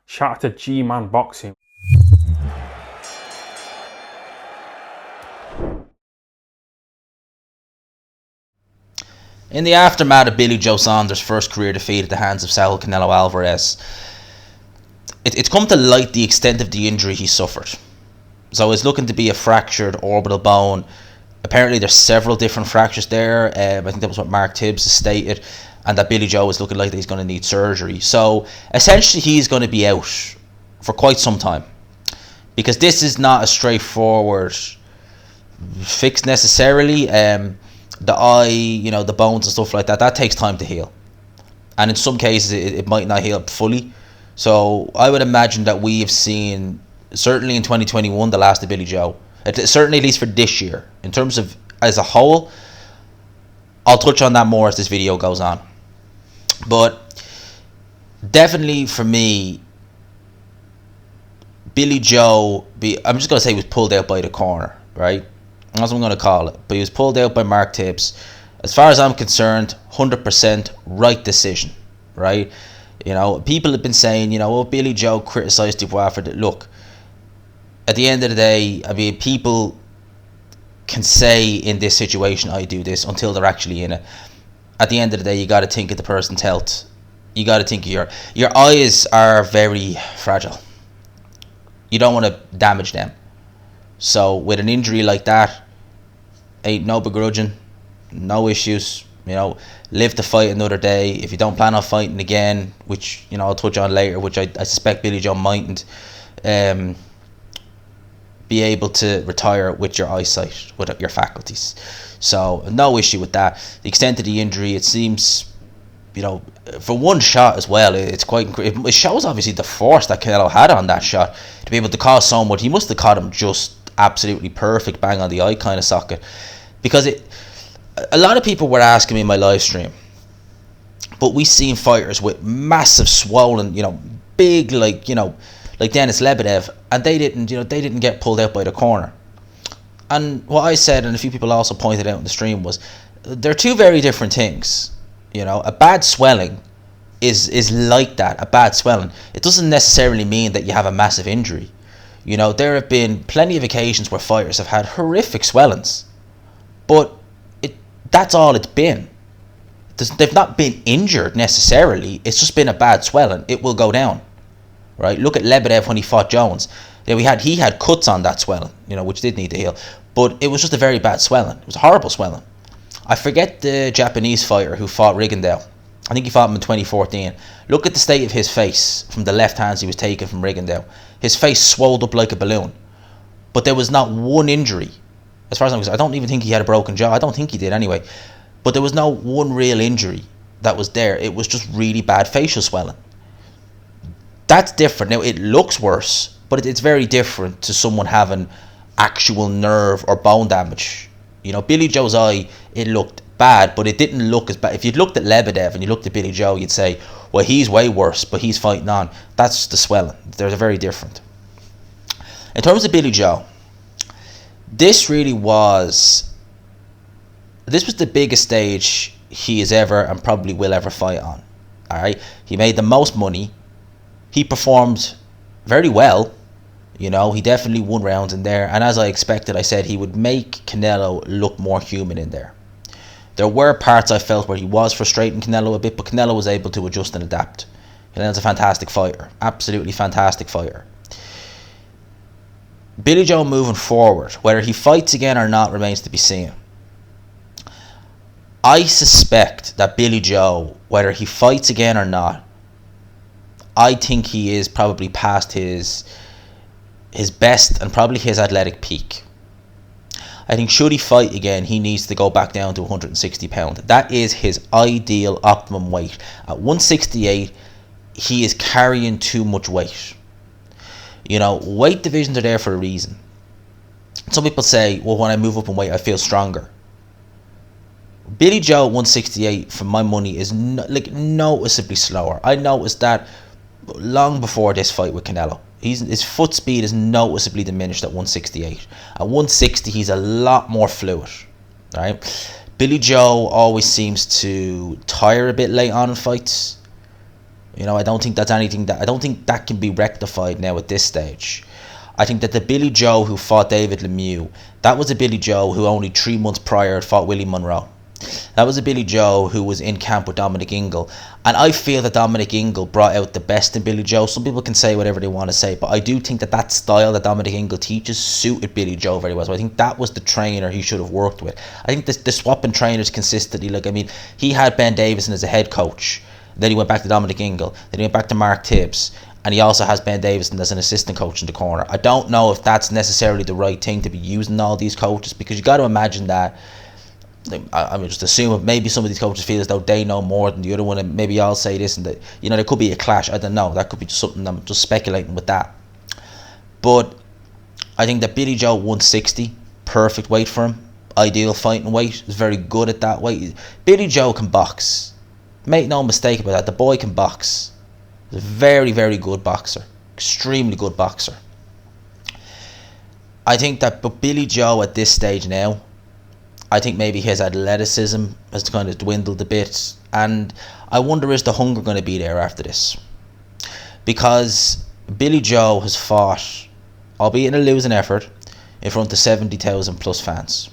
Shout out to G-Man Boxing. In the aftermath of Billy Joe Saunders' first career defeat at the hands of Saul Canelo Alvarez, it's come to light the extent of the injury he suffered. So it's looking to be a fractured orbital bone. Apparently there's several different fractures there. I think that was what Mark Tibbs has stated. And that Billy Joe is looking like he's going to need surgery. So essentially he's going to be out for quite some time. Because this is not a straightforward fix necessarily. The eye, the bones and stuff like that, that takes time to heal. And in some cases it might not heal fully. So I would imagine that we have seen, certainly in 2021, the last of Billy Joe. Certainly at least for this year. In terms of as a whole, I'll touch on that more as this video goes on. But definitely for me, Billy Joe, I'm just going to say he was pulled out by the corner, right? That's what I'm going to call it. But he was pulled out by Mark Tibbs. As far as I'm concerned, 100% right decision, right? People have been saying, Billy Joe criticised Dubois for look, at the end of the day, I mean, people can say in this situation, I do this, until they're actually in it. At the end of the day, you got to think of the person's health. You got to think of your eyes are very fragile. You don't want to damage them. So with an injury like that, ain't no begrudging, no issues. Live to fight another day. If you don't plan on fighting again, which I'll touch on later, which I suspect Billy Joe mightn't, be able to retire with your eyesight, with your faculties. So no issue with that. The extent of the injury, it seems, for one shot as well, it's quite incredible. It shows obviously the force that Canelo had on that shot to be able to cause so much. He must have caught him just absolutely perfect, bang on the eye kind of socket. Because a lot of people were asking me in my live stream, but we seen fighters with massive swollen, big, like Denis Lebedev, and they didn't get pulled out by the corner. And what I said, and a few people also pointed out in the stream, was they're two very different things. A bad swelling is like that. A bad swelling, it doesn't necessarily mean that you have a massive injury. There have been plenty of occasions where fighters have had horrific swellings, but that's all it's been. They've not been injured necessarily. It's just been a bad swelling. It will go down. Right, look at Lebedev when he fought Jones. He had cuts on that swelling, which did need to heal, but it was just a very bad swelling. It was a horrible swelling. I forget the Japanese fighter who fought Rigondeaux. I think he fought him in 2014. Look at the state of his face from the left hands he was taking from Rigondeaux. His face swelled up like a balloon, but there was not one injury. As far as I'm concerned, I don't even think he had a broken jaw. I don't think he did anyway. But there was no one real injury that was there. It was just really bad facial swelling. That's different. Now, it looks worse, but it's very different to someone having actual nerve or bone damage. Billy Joe's eye, it looked bad, but it didn't look as bad. If you'd looked at Lebedev and you looked at Billy Joe, you'd say, well, he's way worse, but he's fighting on. That's the swelling. They're very different. In terms of Billy Joe, this was the biggest stage he has ever and probably will ever fight on. All right, he made the most money. He performed very well. He definitely won rounds in there. And as I expected, I said he would make Canelo look more human in there. There were parts I felt where he was frustrating Canelo a bit, but Canelo was able to adjust and adapt. Canelo's a fantastic fighter. Absolutely fantastic fighter. Billy Joe moving forward, whether he fights again or not remains to be seen. I suspect that Billy Joe, whether he fights again or not, I think he is probably past his best and probably his athletic peak. I think should he fight again, he needs to go back down to 160 pounds. That is his ideal optimum weight. At 168, he is carrying too much weight. Weight divisions are there for a reason. Some people say, well, when I move up in weight, I feel stronger. Billy Joe at 168, for my money, is noticeably slower. I noticed that long before this fight with Canelo. His foot speed is noticeably diminished at 168. At 160, he's a lot more fluid. Right? Billy Joe always seems to tire a bit late on in fights. You know, I don't think that can be rectified now at this stage. I think that the Billy Joe who fought David Lemieux, that was a Billy Joe who only 3 months prior fought Willie Monroe. That was a Billy Joe who was in camp with Dominic Ingle. And I feel that Dominic Ingle brought out the best in Billy Joe. Some people can say whatever they want to say, but I do think that that style that Dominic Ingle teaches suited Billy Joe very well. So I think that was the trainer he should have worked with. I think the swapping trainers consistently, like, I mean, he had Ben Davison as a head coach. Then he went back to Dominic Ingle. Then he went back to Mark Tibbs. And he also has Ben Davison as an assistant coach in the corner. I don't know if that's necessarily the right thing to be using all these coaches, because you got to imagine that, I mean, just assume maybe some of these coaches feel as though they know more than the other one, and maybe I'll say this, and that, you know, there could be a clash. I don't know. That could be just something. I'm just speculating with that. But I think that Billy Joe 160, perfect weight for him, ideal fighting weight. Is very good at that weight. Billy Joe can box. Make no mistake about that. The boy can box. He's a very, very good boxer. Extremely good boxer. I think that, but Billy Joe at this stage now, I think maybe his athleticism has kind of dwindled a bit, and I wonder, is the hunger going to be there after this? Because Billy Joe has fought, albeit in a losing effort, in front of 70,000 plus fans.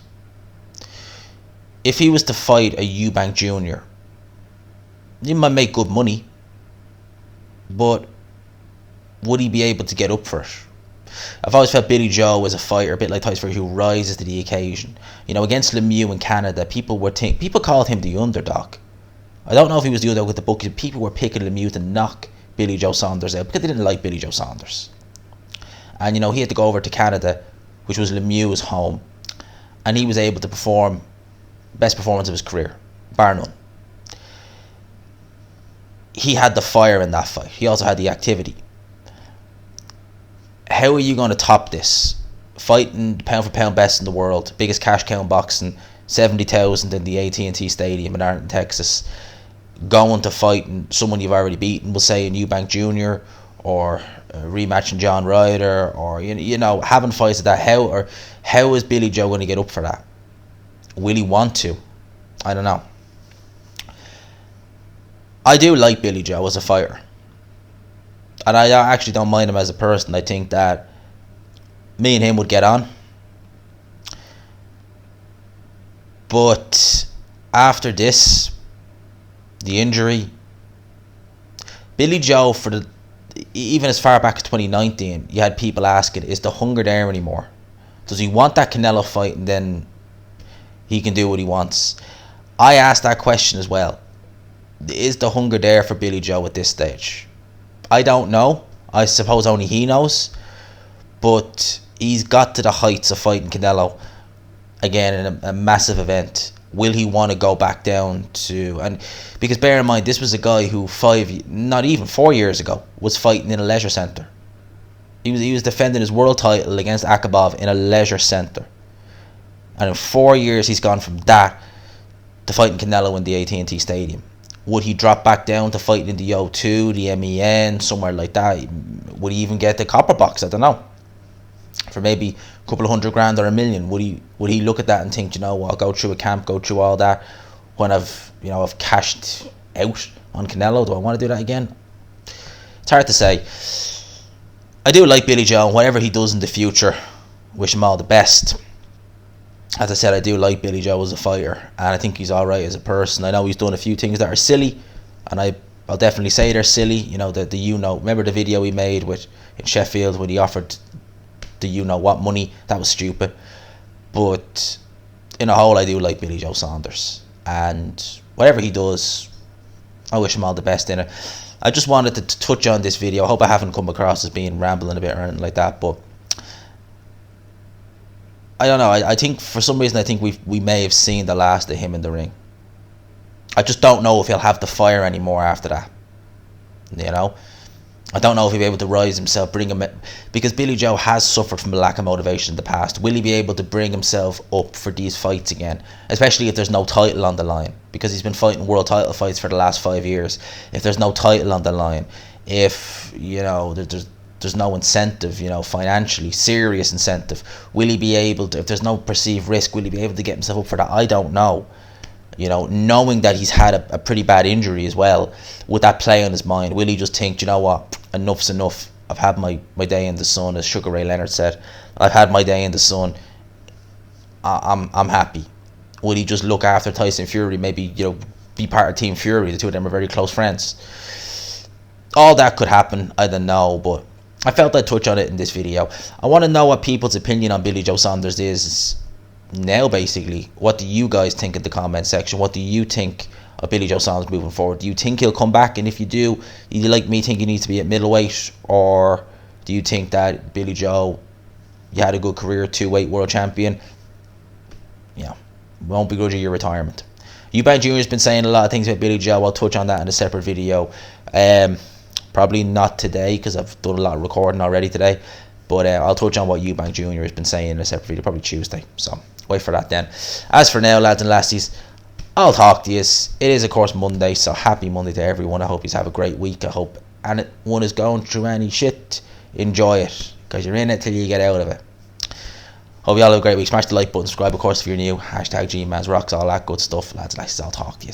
If he was to fight a Eubank Jr., he might make good money, but would he be able to get up for it? I've always felt Billy Joe as a fighter, a bit like Tyson Fury, who rises to the occasion. You know, against Lemieux in Canada, people called him the underdog. I don't know if he was the underdog with the book. People were picking Lemieux to knock Billy Joe Saunders out because they didn't like Billy Joe Saunders. And, you know, he had to go over to Canada, which was Lemieux's home, and he was able to perform best performance of his career, bar none. He had the fire in that fight. He also had the activity. How are you going to top this? Fighting pound for pound best in the world, biggest cash cow in boxing, 70,000 in the AT&T Stadium in Arlington, Texas. Going to fight someone you've already beaten, we'll say in Eubank Jr. or rematching John Ryder, or you know, having fights like that. How is Billy Joe going to get up for that? Will he want to? I don't know. I do like Billy Joe as a fighter. And I actually don't mind him as a person. I think that me and him would get on. But after this, the injury, Billy Joe, even as far back as 2019, you had people asking, is the hunger there anymore? Does he want that Canelo fight and then he can do what he wants? I asked that question as well. Is the hunger there for Billy Joe at this stage? I don't know. I suppose only he knows. But he's got to the heights of fighting Canelo again in a massive event. Will he want to go back down to... And because bear in mind, this was a guy who not even 4 years ago was fighting in a leisure centre. He was defending his world title against Akabov in a leisure centre. And in 4 years he's gone from that to fighting Canelo in the AT&T Stadium. Would he drop back down to fighting in the O2, the MEN, somewhere like that? Would he even get the copper box? I don't know. For maybe a couple of $100,000 or $1 million, would he look at that and think, you know, I'll go through a camp, go through all that when I've cashed out on Canelo? Do I want to do that again? It's hard to say. I do like Billy Joe. Whatever he does in the future, wish him all the best. As I said, I do like Billy Joe as a fighter, and I think he's alright as a person. I know he's done a few things that are silly, and I'll definitely say they're silly. You know, remember the video he made in Sheffield when he offered the you-know-what money? That was stupid. But in a whole, I do like Billy Joe Saunders, and whatever he does, I wish him all the best in it. I just wanted to touch on this video. I hope I haven't come across as being rambling a bit or anything like that, but I don't know. I think for some reason I think we may have seen the last of him in the ring. I just don't know if he'll have the fire anymore after that. You know, I don't know if he'll be able to rise himself, bring him, because Billy Joe has suffered from a lack of motivation in the past. Will he be able to bring himself up for these fights again, especially if there's no title on the line? Because he's been fighting world title fights for the last 5 years. If there's no title on the line, if there's no incentive, financially, serious incentive, will he be able to, if there's no perceived risk, will he be able to get himself up for that? I don't know. You know, knowing that he's had a pretty bad injury as well, would that play on his mind? Will he just think, you know what, enough's enough? I've had my day in the sun, as Sugar Ray Leonard said. I've had my day in the sun. I'm happy. Would he just look after Tyson Fury? Maybe, you know, be part of Team Fury. The two of them are very close friends. All that could happen. I don't know, but I felt I'd touch on it in this video. I want to know what people's opinion on Billy Joe Saunders is now, basically. What do you guys think in the comment section? What do you think of Billy Joe Saunders moving forward? Do you think he'll come back? And if you do you like me think he needs to be at middleweight? Or do you think that Billy Joe, you had a good career, 2-weight world champion, yeah, won't begrudge you your retirement? Eubank Jr. has been saying a lot of things about Billy Joe. I'll touch on that in a separate video. Probably not today, because I've done a lot of recording already today. But I'll touch on what Eubank Jr. has been saying in a separate video, probably Tuesday. So wait for that then. As for now, lads and lassies, I'll talk to you. It is, of course, Monday, so happy Monday to everyone. I hope you have a great week. I hope anyone is going through any shit, enjoy it, because you're in it till you get out of it. Hope you all have a great week. Smash the like button, subscribe, of course, if you're new. #GMansRocks, all that good stuff. Lads and lassies, I'll talk to you.